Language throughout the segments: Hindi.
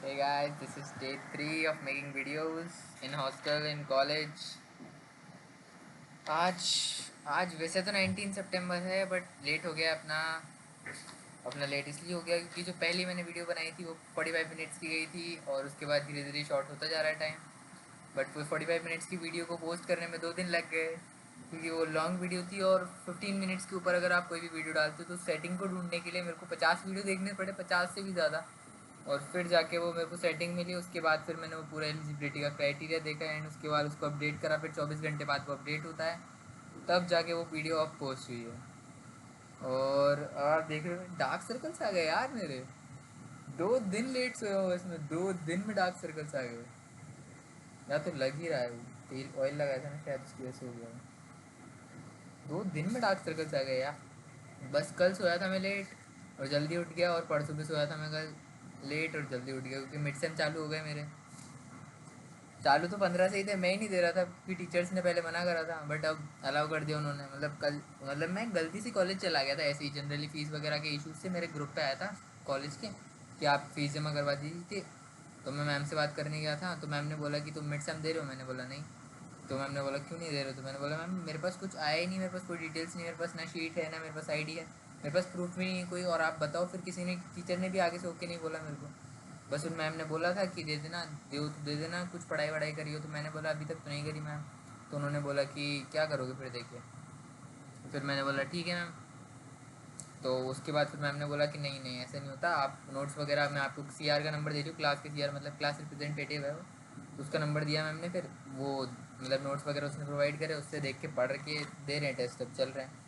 Hey guys, this is day 3 of making videos in hostel in college. आज आज वैसे तो 19 सितंबर है बट लेट हो गया अपना। अपना लेट इसलिए हो गया क्योंकि जो पहली मैंने वीडियो बनाई थी वो 45 मिनट्स की गई थी और उसके बाद धीरे धीरे शॉर्ट होता जा रहा है टाइम। बट वो 45 मिनट्स की वीडियो को पोस्ट करने में 2 दिन लग गए क्योंकि वो लॉन्ग वीडियो थी और 15 मिनट्स के ऊपर अगर आप कोई भी वीडियो डालते हो तो सेटिंग को ढूंढने के लिए मेरे को 50 वीडियो देखने पड़े, 50 से भी ज़्यादा। और फिर जाके वो मेरे को सेटिंग मिली, उसके बाद फिर मैंने वो पूरा एलिजिबिलिटी का क्राइटेरिया देखा एंड उसके बाद उसको अपडेट करा, फिर 24 घंटे बाद वो अपडेट होता है, तब जाके वो वीडियो अब पोस्ट हुई है। और आप देख रहे हो डार्क सर्कल्स आ गए यार मेरे। 2 दिन लेट सोया हुआ इसमें, 2 दिन में डार्क सर्कल्स आ गए। या तो लग ही रहा है, वो तेल ऑयल लगाया था ना शायद उसकी वजह से हो गया। 2 दिन में डार्क सर्कल्स आ गए यार। बस कल सोया था मैं लेट और जल्दी उठ गया, और परसों भी सोया था मैं कल लेट और जल्दी उठ गया क्योंकि मिड सेम चालू हो गए मेरे। चालू तो 15 से ही थे, मैं ही नहीं दे रहा था क्योंकि टीचर्स ने पहले मना करा था बट अब अलाउ कर दिया उन्होंने। मतलब कल, मतलब मैं गलती से कॉलेज चला गया था ऐसे ही, जनरली फीस वगैरह के इशूज़ से मेरे ग्रुप पे आया था कॉलेज के कि आप फीस जमा करवा दीजिए। तो मैं मैम से बात करने गया था तो मैम ने बोला कि तुम मिड सेम दे रहे हो, मैंने बोला नहीं। तो मैम ने बोला क्यों नहीं दे रहे हो, तो मैंने बोला मैम मेरे पास कुछ आया ही नहीं, मेरे पास कोई डिटेल्स नहीं, मेरे पास ना शीट है ना मेरे पास आईडी है, मेरे पास प्रूफ भी नहीं है कोई, और आप बताओ। फिर किसी ने, टीचर ने भी आगे से ओके नहीं बोला मेरे को। बस उन मैम ने बोला था कि दे देना, दो तो दे देना, कुछ पढ़ाई वढ़ाई करी हो। तो मैंने बोला अभी तक तो नहीं करी मैम। तो उन्होंने बोला कि क्या करोगे फिर देखिए। तो फिर मैंने बोला ठीक है मैम। तो उसके बाद फिर मैम ने बोला कि नहीं नहीं ऐसे नहीं होता, आप नोट्स वगैरह, मैं आपको सीआर का नंबर दे रही हूँ, क्लास के सीआर मतलब क्लास रिप्रेजेंटेटिव है वो, तो उसका नंबर दिया मैम ने। फिर वो मतलब नोट्स वगैरह उसने प्रोवाइड करे, उससे देख के पढ़ के दे रहे हैं टेस्ट, अब चल रहे हैं।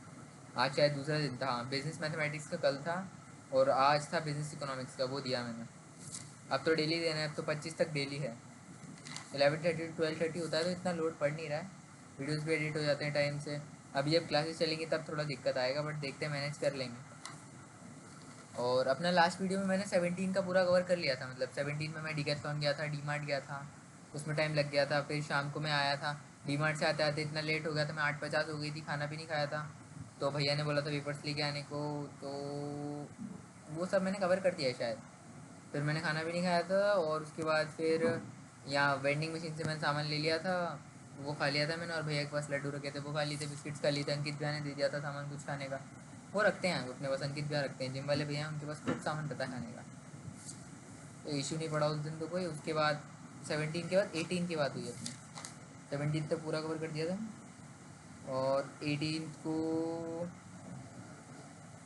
आज शायद दूसरा दिन था, हाँ बिजनेस मैथमेटिक्स का कल था और आज था बिजनेस इकोनॉमिक्स का, वो दिया मैंने। अब तो डेली देना है, अब तो 25 तक डेली है। 11:30 to 12:30 होता है तो इतना लोड पड़ नहीं रहा है, वीडियोस भी एडिट हो जाते हैं टाइम से। अभी जब क्लासेस चलेंगी तब थोड़ा दिक्कत आएगा बट देखते हैं, मैनेज कर लेंगे। और अपना लास्ट वीडियो में मैंने 17 का पूरा कवर कर लिया था, मतलब 17 में मैं डिकैथलॉन गया था, डी मार्ट गया था, उसमें टाइम लग गया था। फिर शाम को मैं आया था, डी मार्ट से आते आते इतना लेट हो गया था, मैं 8:50 हो गई थी, खाना भी नहीं खाया था। तो भैया ने बोला था पेपर्स लेके आने को, तो वो सब मैंने कवर कर दिया है शायद। फिर मैंने खाना भी नहीं खाया था और उसके बाद फिर यहाँ वेंडिंग मशीन से मैंने सामान ले लिया था, वो खा लिया था मैंने, और भैया के पास लड्डू रखे थे वो खा लिए थे, बिस्किट्स खा लिए थे, अंकित भैया ने दे दिया था सामान कुछ खाने का। वो रखते हैं वो अपने पास, अंकित भैया रखते हैं, जिम वाले भैया हैं, उनके पास खूब सामान रहता है खाने का, तो इशू नहीं पड़ा उस दिन तो कोई। उसके बाद 17 के बाद 18 की बात हुई अपनी। 17 तक पूरा कवर कर दिया था और 18 को,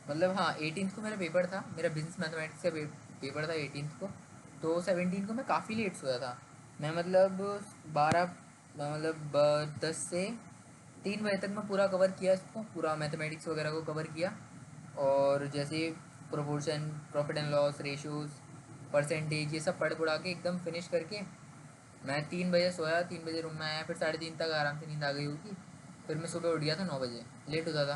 मतलब हाँ 18 को मेरा पेपर था, मेरा बिजनेस मैथमेटिक्स का पेपर था 18 को। तो 17 को मैं काफ़ी लेट सोया था। मैं मतलब 12, मतलब 10 से 3 बजे तक मैं पूरा कवर किया इसको, पूरा मैथमेटिक्स वगैरह को कवर किया। और जैसे proportion, profit and loss, ratios, percentage, ये सब पढ़ पढ़ा के एकदम फिनिश करके मैं 3 बजे सोया, 3 बजे रूम में आया, फिर 3:30 तक आराम से नींद आ गई होगी। फिर मैं सुबह उठ गया था 9 बजे, लेट होता था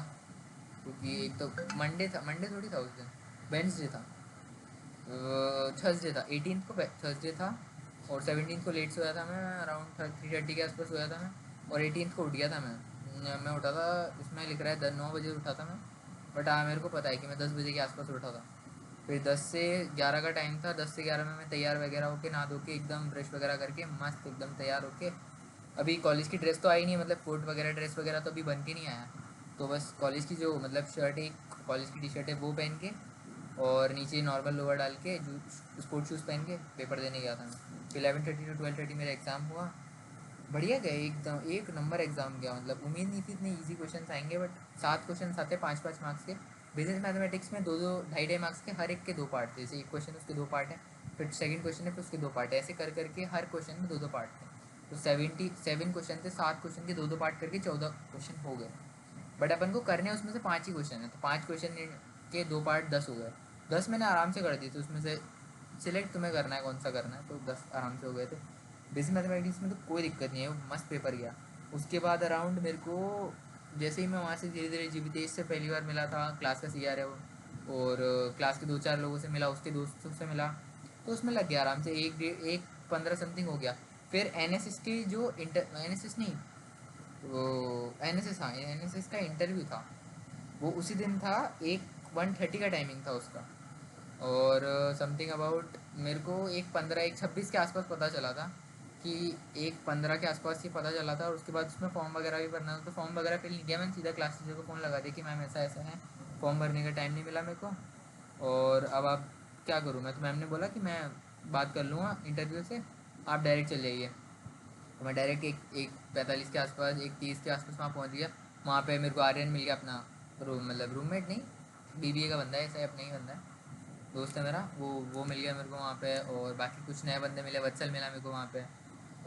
क्योंकि एक तो मंडे था, मंडे थोड़ी था उस दिन, वेंसडे था, थर्सडे था, 18 को थर्सडे था। और 17 को लेट सोया था मैं, अराउंड 3:30 के आसपास सोया था मैं। और 18 को उठ गया था मैं उठा था, इसमें लिख रहा है 9 बजे उठा था मैं, बट हाँ मेरे को पता है कि मैं 10 बजे के आसपास उठा था। फिर 10 से 11 का टाइम था, 10 से 11 में मैं तैयार वगैरह होके, नहा धो के एकदम ब्रश वगैरह करके मस्त एकदम तैयार होके, अभी कॉलेज की ड्रेस तो आई नहीं है, मतलब कोट वगैरह ड्रेस वगैरह तो अभी बन के नहीं आया। तो बस कॉलेज की जो मतलब शर्ट है, कॉलेज की टी शर्ट है वो पहन के, और नीचे नॉर्मल लोअर डाल के, जो स्पोर्ट शूज़ पहन के पेपर देने गया था मैं। 11:30 to 12:30 मेरा एग्ज़ाम हुआ, बढ़िया गया एकदम, एक नंबर एग्ज़ाम गया। मतलब उम्मीद नहीं थी इतने इजी क्वेश्चन आएंगे बट 7 क्वेश्चन आते, 5-5 मार्क्स के। बिजनेस मैथमेटिक्स में दो दो ढाई ढाई मार्क्स के, हर एक के 2 पार्ट थे, जैसे एक क्वेश्चन उसके 2 पार्ट हैं, फिर सेकंड क्वेश्चन है फिर उसके 2 पार्ट है, ऐसे कर करके हर क्वेश्चन में 2-2 पार्ट थे। तो 77 क्वेश्चन थे, 7 क्वेश्चन के 2-2 पार्ट करके 14 क्वेश्चन हो गए। बट अपन को करने उसमें से 5 ही क्वेश्चन है, तो 5 क्वेश्चन के 2 पार्ट 10 हो गए। 10 मैंने आराम से कर दिए थे, उसमें से सिलेक्ट तुम्हें करना है कौन सा करना है, तो 10 आराम से हो गए थे। बिजनेस मैथमेटिक्स में तो कोई दिक्कत नहीं है, वो मस्त पेपर गया। उसके बाद अराउंड मेरे को, जैसे ही मैं वहाँ से धीरे धीरे जीवी तेज से पहली बार मिला था, क्लास का सीआर है वो, और क्लास के 2-4 लोगों से मिला, उसके दोस्तों से मिला, तो उसमें लग गया आराम से, एक डेढ़ एक 15 समथिंग हो गया। फिर एनएसएस की जो इंटर, एनएसएस नहीं, वो एनएसएस, हाँ एनएसएस का इंटरव्यू था, वो उसी दिन था। 1:30 का टाइमिंग था उसका, और समथिंग अबाउट मेरे को एक 15 एक 26 के आसपास पता चला था कि एक 15 के आसपास ही पता चला था, और उसके बाद उसमें फॉर्म वगैरह भी भरना था। तो फॉर्म वगैरह फिल नहीं किया मैंने, सीधा क्लास टीचर को फ़ोन लगा दिया कि मैम ऐसा ऐसा है, फॉर्म भरने का टाइम नहीं मिला मेरे को, और अब आप क्या करूँ मैं। तो मैम ने बोला कि मैं बात कर लूँगा इंटरव्यू से, आप डायरेक्ट चले जाइए। तो मैं डायरेक्ट एक 45 के आसपास, एक 30 के आसपास वहाँ पहुँच गया। वहाँ पे मेरे को आर्यन मिल गया, अपना रूम मतलब रूममेट नहीं, बीबीए का बंदा है, ऐसा ही अपना ही बंदा है, दोस्त है मेरा, वो मिल गया मेरे को वहाँ पे। और बाकी कुछ नए बंदे मिले, वत्सल मिला मेरे को वहाँ पे,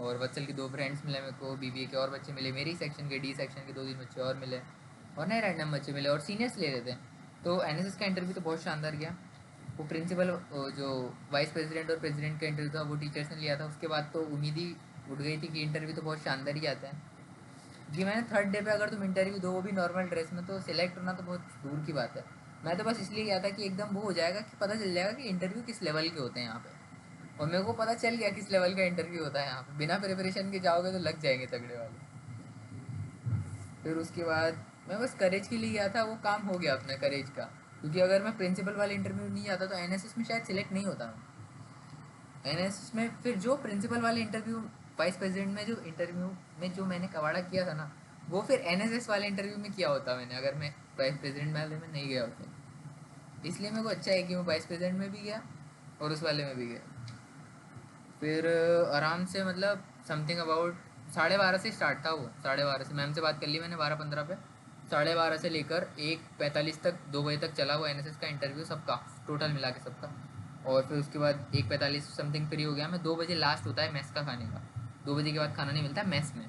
और वत्सल के 2 फ्रेंड्स मिले मेरे को, बीबीए के और बच्चे मिले, मेरी सेक्शन के डी सेक्शन के 2-3 बच्चे और मिले, और नए रैंडम बच्चे मिले, और सीनियर्स ले रहे थे। तो एनएसएस का इंटरव्यू तो बहुत शानदार गया। वो प्रिंसिपल, जो वाइस प्रेसिडेंट और प्रेसिडेंट का इंटरव्यू था वो टीचर्स ने लिया था। उसके बाद तो उम्मीद ही उठ गई थी कि इंटरव्यू तो बहुत शानदार ही आता है। जी, मैंने थर्ड डे पे अगर तुम इंटरव्यू दो वो भी नॉर्मल ड्रेस में, तो सिलेक्ट होना तो बहुत दूर की बात है। मैं तो बस इसलिए गया था कि एकदम वो हो जाएगा कि पता चल जाएगा कि इंटरव्यू किस लेवल के होते हैं यहाँ पे। और मेरे को पता चल गया किस लेवल का इंटरव्यू होता है यहाँ पे। बिना प्रिपरेशन के जाओगे तो लग जाएंगे तगड़े वाले। फिर उसके बाद मैं बस करेज के लिए गया था, वो काम हो गया अपने करेज का। क्योंकि अगर मैं प्रिंसिपल वाले इंटरव्यू नहीं जाता तो एनएसएस में शायद सिलेक्ट नहीं होता मैं। एनएसएस में फिर जो प्रिंसिपल वाले इंटरव्यू, वाइस प्रेसिडेंट में जो इंटरव्यू में जो मैंने कवाड़ा किया था ना, वो फिर एनएसएस वाले इंटरव्यू में किया होता मैंने, अगर मैं वाइस प्रेसिडेंट वाले में नहीं गया होता। इसलिए मेरे को अच्छा है कि मैं वाइस प्रेसिडेंट में भी गया और उस वाले में भी गया। फिर आराम से मतलब समथिंग अबाउट 12:30 से स्टार्ट था वो, 12:30 से मैम से बात कर ली मैंने 12:15 पे। 12:30 से लेकर 1:45 तक, 2 बजे तक चला वो एनएसएस का इंटरव्यू सबका, टोटल मिला के सबका। और फिर उसके बाद 1:45 समथिंग फ्री हो गया मैं। 2 बजे लास्ट होता है मेस का खाने का, 2 बजे के बाद खाना नहीं मिलता मेस में,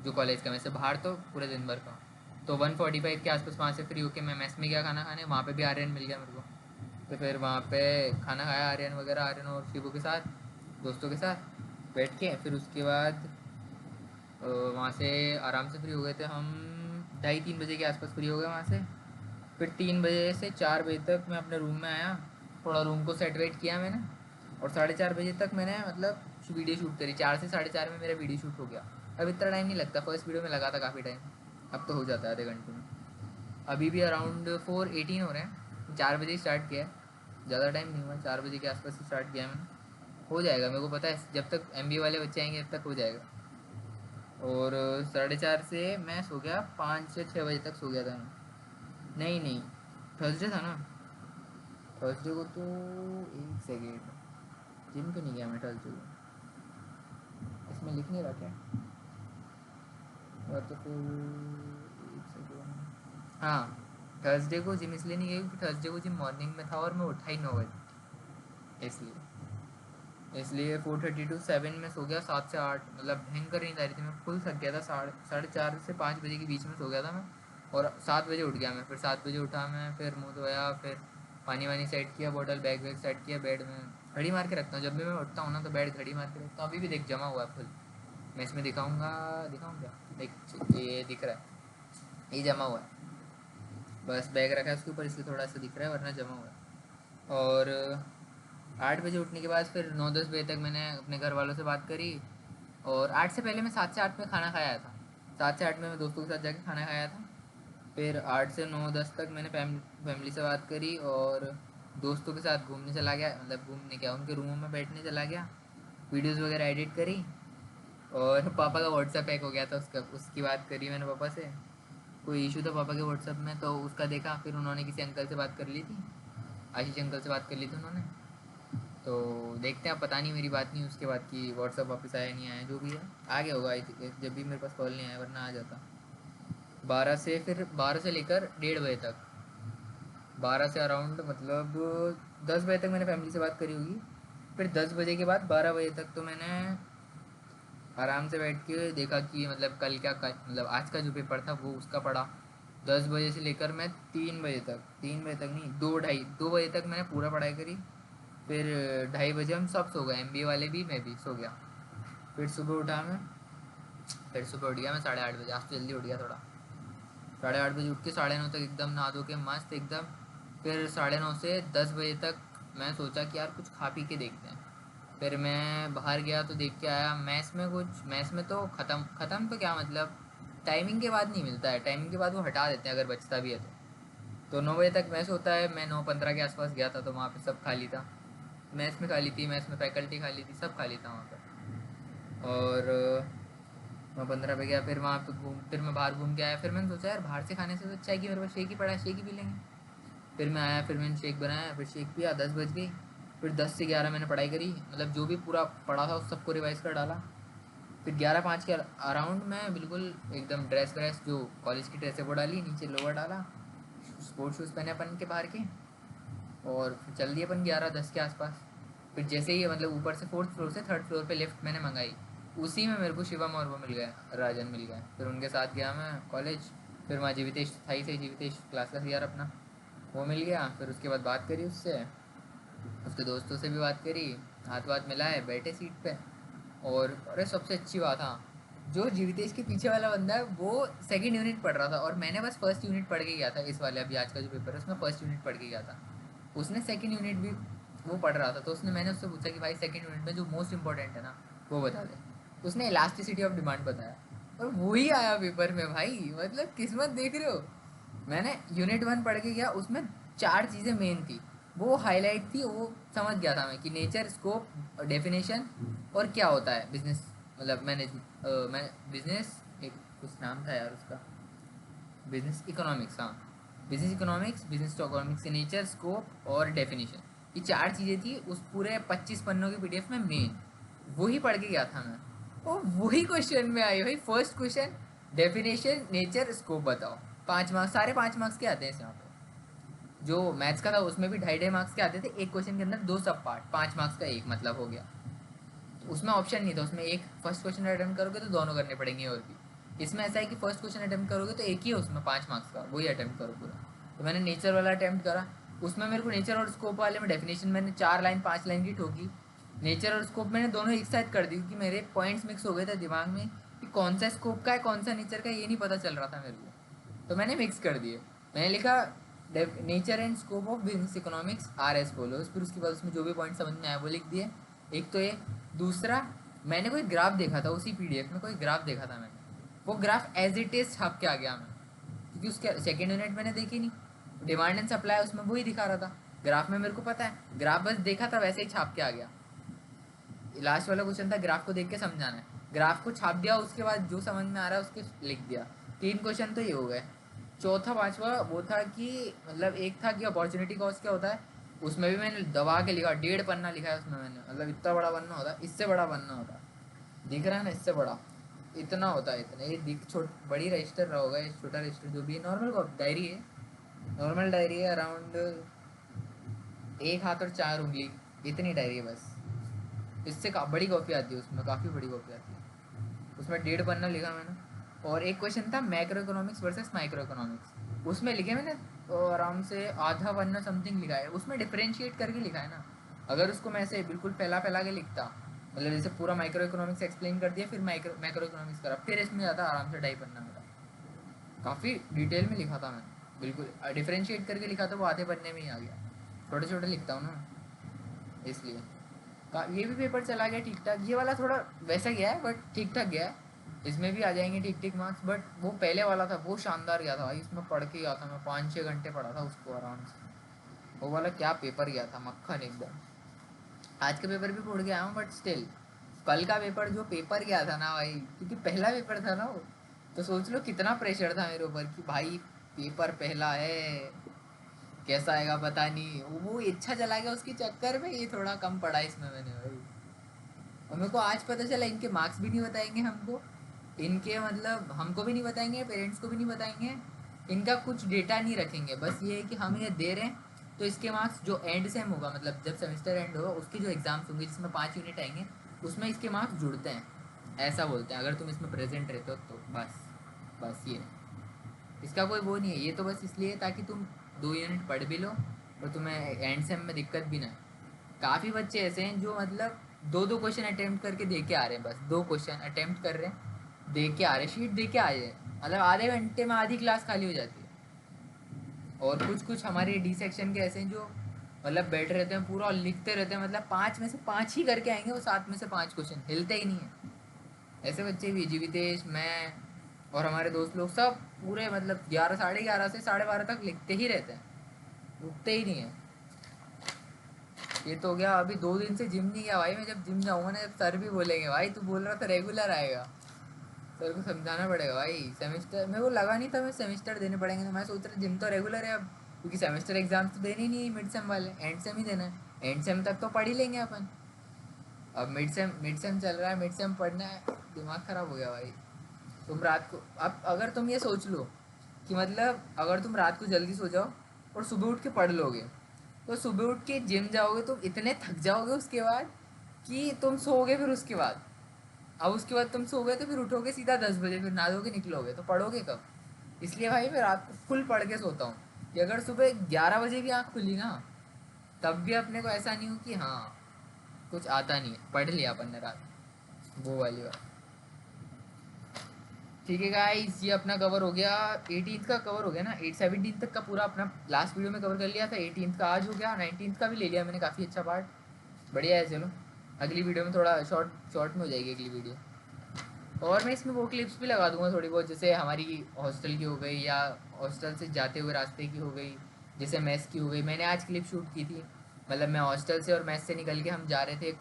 जो कॉलेज का मेस है, बाहर तो पूरे दिन भर का। तो 1:45 के आसपास वहाँ से फ्री होके मैं मेस में गया खाना खाने। वहाँ पे भी आर्यन मिल गया मेरे को। तो फिर वहाँ पे खाना खाया आर्यन वगैरह, आर्यन और शिवू के साथ, दोस्तों के साथ बैठ के। फिर उसके बाद वहाँ से आराम से फ्री हो गए थे हम, 2:30-3 बजे के आसपास फ्री हो गए वहाँ से। फिर 3 बजे से 4 बजे तक मैं अपने रूम में आया, थोड़ा रूम को सेट वेट किया मैंने, और 4:30 बजे तक मैंने मतलब वीडियो शूट करी। 4 से 4:30 में मेरा वीडियो शूट हो गया। अब इतना टाइम नहीं लगता, फर्स्ट वीडियो में लगा था काफ़ी टाइम, अब तो हो जाता है आधे घंटे में। अभी भी अराउंड 4:18 हो रहे हैं, 4 बजे स्टार्ट किया है, ज़्यादा टाइम नहीं हुआ, 4 बजे के आसपास स्टार्ट किया मैंने। हो जाएगा, मेरे को पता है जब तक एमबीए वाले बच्चे आएंगे तब तक हो जाएगा। और 4:30 से मैं सो गया, 5 से 6 बजे तक सो गया था मैं। नहीं नहीं, थर्सडे था ना, थर्सडे को तो एक सेकेंड, जिम क्यों नहीं गया मैं थर्सडे को, इसमें लिख नहीं रहा क्या, और तो फिर एक सेकेंड, हाँ, थर्सडे को जिम इसलिए नहीं गई क्योंकि थर्सडे को जिम मॉर्निंग में था और मैं उठा ही 9 बजे, इसलिए 4:30 to 7 में सो गया। 7 से 8 मतलब भयंकर नींद आ रही थी, मैं फुल थक गया था। 4:30 से 5 बजे के बीच में सो गया था मैं, और 7 बजे उठ गया मैं। फिर 7 बजे उठा मैं, फिर मुँह धोया, फिर पानी वानी सेट किया, बॉटल बैग वैग सेट किया, बेड में घड़ी मार के रखता हूँ जब भी मैं उठता हूँ ना, तो बेड घड़ी मार के रखता हूँ। अभी भी देख जमा हुआ है फुल, मैं इसमें दिखाऊँगा, दिखाऊँ क्या, देख ये दिख रहा है, ये जमा हुआ है, बस बैग रखा है उसके ऊपर इसलिए थोड़ा सा दिख रहा है, वरना जमा हुआ है। और 8 बजे उठने के बाद फिर 9-10 बजे तक मैंने अपने घर वालों से बात करी। और 8 से पहले मैं 7 से 8 में खाना खाया था, 7 से 8 में मैं दोस्तों के साथ जाके खाना खाया था। फिर 8 से 9-10 तक मैंने फैमिली से बात करी, और दोस्तों के साथ घूमने चला गया, मतलब घूमने क्या, उनके रूमों में बैठने चला गया, वीडियोज़ वगैरह एडिट करी। और पापा का व्हाट्सएप हैक हो गया था, उसका उसकी बात करी मैंने पापा से, कोई इशू था पापा के व्हाट्सएप में, तो उसका देखा। फिर उन्होंने किसी अंकल से बात कर ली थी, आशीष अंकल से बात कर ली थी उन्होंने। तो देखते हैं, अब पता नहीं मेरी बात नहीं उसके बाद की व्हाट्सअप वापस आया नहीं आया, जो भी है आ गया होगा जब भी मेरे पास कॉल नहीं आया, वरना आ जाता। 12 से, फिर 12 से लेकर 1:30 बजे तक, 12 से अराउंड मतलब 10 बजे तक मैंने फैमिली से बात करी होगी। फिर 10 बजे के बाद 12 बजे तक तो मैंने आराम से बैठ के देखा कि मतलब कल क्या मतलब आज का जो पेपर था वो उसका पढ़ा। 10 बजे से लेकर मैं 3 बजे तक, 3 बजे तक नहीं, 2 बजे तक मैंने पूरा पढ़ाई करी। फिर 2:30 बजे हम सब सो गए, एमबीए वाले भी, मैं भी सो गया। फिर सुबह उठा मैं, फिर सुबह उठ गया मैं 8:30 बजे, आज तो जल्दी उठ गया थोड़ा। 8:30 बजे उठ के 9:30 तक एकदम नहा धो के मस्त एकदम। फिर 9:30 से 10 बजे तक मैं सोचा कि यार कुछ खा पी के देखते हैं। फिर मैं बाहर गया तो देख के आया मैस में कुछ, मैस में तो ख़त्म ख़त्म तो क्या मतलब, टाइमिंग के बाद नहीं मिलता है, टाइमिंग के बाद वो हटा देते हैं अगर बचता भी है तो। 9 बजे तक मैस होता है, मैं 9:15 के आसपास गया था तो वहाँ पे सब खाली था। मैथ्स में खा ली थी, मैथ्स में फैकल्टी खा ली थी, सब खा ली था वहाँ पर। और मैं 15 पे गया, फिर वहाँ पे फिर मैं बाहर घूम के आया। फिर मैंने सोचा यार बाहर से खाने से तो अच्छा है कि मेरे पास शेक ही पड़ा है, शेक ही पी लेंगे। फिर मैं आया, फिर मैंने शेक बनाया, फिर शेक पिया, 10 बज गई। फिर 10 से 11 मैंने पढ़ाई करी, मतलब जो भी पूरा पढ़ा था उस सबको रिवाइज़ कर डाला। फिर 11:05 के अराउंड मैं बिल्कुल एकदम ड्रेस व्रेस जो कॉलेज की ड्रेस है वो डाली, नीचे लोअर डाला, स्पोर्ट्स शूज़ पहने अपन के बाहर के, और फिर चल दिए अपन 11:10 के आसपास। फिर जैसे ही मतलब ऊपर से 4th फ्लोर से 3rd फ्लोर पे लिफ्ट मैंने मंगाई, उसी में मेरे को शिवम और वो मिल गया, राजन मिल गया। फिर उनके साथ गया मैं कॉलेज। फिर वहाँ जीवितेश था ही सही, जीवितेश क्लास का यार अपना, वो मिल गया। फिर उसके बाद बात करी उससे, उसके दोस्तों से भी बात करी, हाथ वाथ मिलाए, बैठे सीट पे। और अरे सबसे अच्छी बात, हाँ, जो जीवितेश के पीछे वाला बंदा है वो सेकंड यूनिट पढ़ रहा था, और मैंने बस फर्स्ट यूनिट पढ़ के गया था इस वाले अभी आज का जो पेपर है उसमें फर्स्ट यूनिट पढ़ के गया था। उसने सेकंड यूनिट भी वो पढ़ रहा था, तो उसने मैंने उससे पूछा कि भाई सेकंड यूनिट में जो मोस्ट इंपॉर्टेंट है ना वो बता दे। उसने इलास्टिसिटी ऑफ डिमांड बताया, और वही आया पेपर में भाई, मतलब किस्मत देख रहे हो। मैंने यूनिट 1 पढ़ के गया, उसमें 4 चीज़ें मेन थी, वो हाईलाइट थी, वो समझ गया था मैं कि नेचर, स्कोप, डेफिनेशन, और क्या होता है बिजनेस, मतलब मैं बिजनेस, एक कुछ नाम था यार उसका, बिजनेस इकोनॉमिक्स, हाँ, business economics, business economics, nature, scope और डेफिनेशन। ये 4 चीज़ें थी उस पूरे 25 पन्नों की पीडीएफ में मेन, वही पढ़ के गया था मैं। और वही क्वेश्चन में आई भाई, first question, definition, nature, scope बताओ। 5 मार्क्स, सारे 5 मार्क्स के आते हैं इस यहाँ पे। जो मैथ्स का था उसमें भी 2.5 मार्क्स के आते थे, एक क्वेश्चन के अंदर 2 सब पार्ट, 5 मार्क्स का एक मतलब हो गया। तो उसमें ऑप्शन नहीं था, उसमें एक फर्स्ट क्वेश्चन अटेम्प्ट करोगे तो दोनों करने पड़ेंगे और भी। इसमें ऐसा है कि फर्स्ट क्वेश्चन अटेम्प्ट करोगे तो एक ही है उसमें 5 मार्क्स का, वही अटेम्प्ट करो पूरा। तो मैंने नेचर वाला अटेम्प्ट करा, उसमें मेरे को नेचर और स्कोप वाले में डेफिनेशन मैंने 4 लाइन 5 लाइन की ठोकी। नेचर और स्कोप मैंने दोनों एक साथ कर दी, क्योंकि मेरे पॉइंट्स मिक्स हो गए थे दिमाग में कि कौन सा स्कोप का है कौन सा नेचर का, ये नहीं पता चल रहा था मेरे को, तो मैंने मिक्स कर दिए। मैंने लिखा nature and scope of business economics R S follows, फिर उसके बाद उसमें जो भी पॉइंट समझ में आया वो लिख दिए। एक तो ये, दूसरा, मैंने कोई ग्राफ देखा था उसी पीडीएफ में, कोई ग्राफ देखा था मैंने, वो ग्राफ एज इट इज छाप के आ गया मैं, क्योंकि उसके सेकेंड यूनिट मैंने देखी नहीं, डिमांड एंड सप्लाई उसमें वही दिखा रहा था, ग्राफ में मेरे को पता है, ग्राफ बस देखा था वैसे ही छाप के आ गया। लास्ट वाला क्वेश्चन था ग्राफ को देख के समझाना है, ग्राफ को छाप दिया, उसके बाद जो समझ में आ रहा है उसके लिख दिया। 3 क्वेश्चन तो ये हो गए। चौथा पांचवा वो था कि मतलब एक था कि अपॉर्चुनिटी कॉस्ट क्या होता है, उसमें भी मैंने दबा के लिखा, 1.5 पन्ना लिखा है उसमें मैंने, मतलब इतना बड़ा पन्ना होता है, इससे बड़ा पन्ना होता है, दिख रहा है ना, इससे बड़ा इतना होता है, इतना ये दिख बड़ी रजिस्टर रहा होगा, ये छोटा रजिस्टर जो भी है, नॉर्मल डायरी है, नॉर्मल डायरी है, अराउंड 1 हाथ और 4 उंगली, इतनी डायरी है बस। इससे बड़ी कॉपी आती है उसमें, काफ़ी बड़ी कॉपी आती है उसमें, 1.5 पन्ना लिखा मैंने। और एक क्वेश्चन था macro economics versus micro economics, उसमें लिखे मैंने आराम से आधा पन्ना समथिंग लिखा है, उसमें डिफरेंशिएट करके लिखा है ना। अगर उसको मैं ऐसे बिल्कुल फैला फैला के लिखता, मतलब जैसे पूरा माइक्रो इकोनॉमिक्स एक्सप्लेन कर दिया, फिर मैक्रो इकोनॉमिक्स करा, फिर इसमें ज़्यादा आराम से 2.5 पन्ना मेरा, काफ़ी डिटेल में लिखा था मैंने, बिल्कुल डिफरेंशिएट करके लिखा था, वो आधे पन्ने में ही आ गया। छोटे छोटे लिखता हूँ ना, इसलिए ये भी पेपर चला गया ठीक ठाक, ये वाला थोड़ा वैसा गया है बट ठीक ठाक गया है, इसमें भी आ जाएंगे ठीक ठीक मार्क्स। बट वो पहले वाला था वो शानदार गया था भाई, इसमें पढ़ के गया था मैं, 5-6 घंटे पढ़ा था उसको आराम से। वो वाला क्या पेपर गया था, मक्खन एकदम। आज का पेपर भी पढ़ के आया हूँ बट स्टिल, कल का पेपर जो पेपर गया था ना भाई, क्योंकि पहला पेपर था ना वो, तो सोच लो कितना प्रेशर था मेरे ऊपर कि भाई पेपर पहला है, कैसा आएगा पता नहीं, वो इच्छा चला गया उसके चक्कर में, ये थोड़ा कम पढ़ा इसमें मैंने भाई। और मेरे को आज पता चला इनके मार्क्स भी नहीं बताएंगे हमको, इनके मतलब हमको भी नहीं बताएंगे, पेरेंट्स को भी नहीं बताएंगे, इनका कुछ डेटा नहीं रखेंगे, बस ये है कि हम ये दे रहे हैं, तो इसके मार्क्स जो एंड सेम होगा, मतलब जब सेमेस्टर एंड होगा उसकी जो एग्ज़ाम्स होंगे जिसमें 5 यूनिट आएंगे, उसमें इसके मार्क्स जुड़ते हैं, ऐसा बोलते हैं, अगर तुम इसमें प्रेजेंट रहते हो तो बस ये, इसका कोई वो नहीं है, ये तो बस इसलिए है ताकि तुम 2 यूनिट पढ़ भी लो और तुम्हें एंड सेम में दिक्कत भी ना है। काफ़ी बच्चे ऐसे हैं जो मतलब 2-2 क्वेश्चन अटेम्प्ट करके दे के आ रहे हैं, बस 2 क्वेश्चन अटेम्प्ट कर रहे हैं, दे के आ रहे हैं, शीट दे के आ जाए, मतलब आधे घंटे में आधी क्लास खाली हो जाती है। और कुछ कुछ हमारे डी सेक्शन के ऐसे हैं जो मतलब बैठे रहते हैं पूरा और लिखते रहते हैं, मतलब 5 में से 5 ही करके आएंगे वो, 7 में से 5 क्वेश्चन हिलते ही नहीं है। ऐसे बच्चे भी, जीवितेश, मैं और हमारे दोस्त लोग सब पूरे मतलब 11, साढ़े 11 से 12:30 तक लिखते ही रहते हैं, रुकते ही नहीं है। ये तो हो गया। अभी 2 दिन से जिम नहीं गया भाई। मैं जब जिम जाऊंगा ना, जब सर भी बोलेंगे भाई तू बोल रहा था रेगुलर आएगा, सर को समझाना पड़ेगा भाई। सेमेस्टर मेरे को लगा नहीं था मैं सेमेस्टर देने पड़ेंगे, तो मैं सोच रहा जिम तो रेगुलर है अब, क्योंकि सेमेस्टर एग्जाम तो देने ही नहीं है मिड सेम वाले, एंड सेम ही देना है। एंड सेम तक तो पढ़ ही लेंगे अपन। अब मिड सेम चल रहा है, मिड सेम पढ़ना है, दिमाग ख़राब हो गया भाई। तुम रात को, अब अगर तुम ये सोच लो कि मतलब अगर तुम रात को जल्दी सो जाओ और सुबह उठ के पढ़ लोगे, तो सुबह उठ के जिम जाओगे तुम इतने थक जाओगे उसके बाद कि तुम सोओगे फिर उसके बाद। अब उसके बाद तुम सोओगे तो फिर उठोगे सीधा 10 बजे, फिर नहा धो के निकलोगे, तो पढ़ोगे कब? इसलिए भाई मैं रात को फुल पढ़ के सोता हूँ कि अगर सुबह 11 बजे भी आँख खुली ना, तब भी अपने को ऐसा नहीं हो कि हाँ कुछ आता नहीं है, पढ़ लिया अपन ने रात, वो वाली बात। ठीक है गाइस, ये अपना कवर हो गया। 18th का कवर हो गया ना, 17 तक का पूरा अपना लास्ट वीडियो में कवर कर लिया था। 18th का आज हो गया, 19th का भी ले लिया मैंने, काफ़ी अच्छा पार्ट, बढ़िया है। चलो अगली वीडियो में थोड़ा शॉर्ट शॉर्ट में हो जाएगी अगली वीडियो। और मैं इसमें वो क्लिप्स भी लगा दूंगा थोड़ी बहुत, जैसे हमारी हॉस्टल की हो गई, या हॉस्टल से जाते हुए रास्ते की हो गई, जैसे मैस की हो गई। मैंने आज क्लिप शूट की थी, मतलब मैं हॉस्टल से और मैस से निकल के हम जा रहे थे,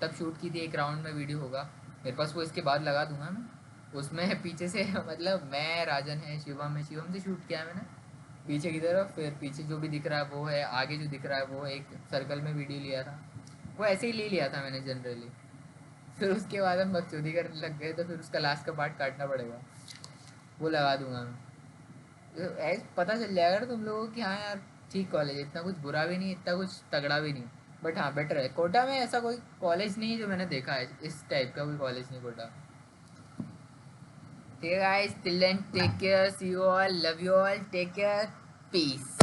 तब शूट की थी। एक राउंड में वीडियो होगा मेरे पास, वो इसके बाद लगा दूंगा मैं। उसमें पीछे से मतलब मैं, राजन है, शिवम है, शिवम से शूट किया है मैंने पीछे की तरफ। फिर पीछे जो भी दिख रहा है वो है, आगे जो दिख रहा है वो एक सर्कल में वीडियो लिया था, वो ऐसे ही ले लिया था मैंने जनरली। फिर उसके बाद हम बकचोदी करने लग गए, तो फिर उसका लास्ट का पार्ट काटना पड़ेगा, वो लगा दूंगा मैं। तो ऐसे पता चल जाएगा तुम लोगों को कि हाँ यार ठीक कॉलेज है, इतना कुछ बुरा भी नहीं, इतना कुछ तगड़ा भी नहीं, बट हाँ बेटर है। कोटा में ऐसा कोई कॉलेज नहीं है जो मैंने देखा है, इस टाइप का कोई कॉलेज नहीं कोटा। ठीक है guys, till then take care, see you all, love you all, take care, piece.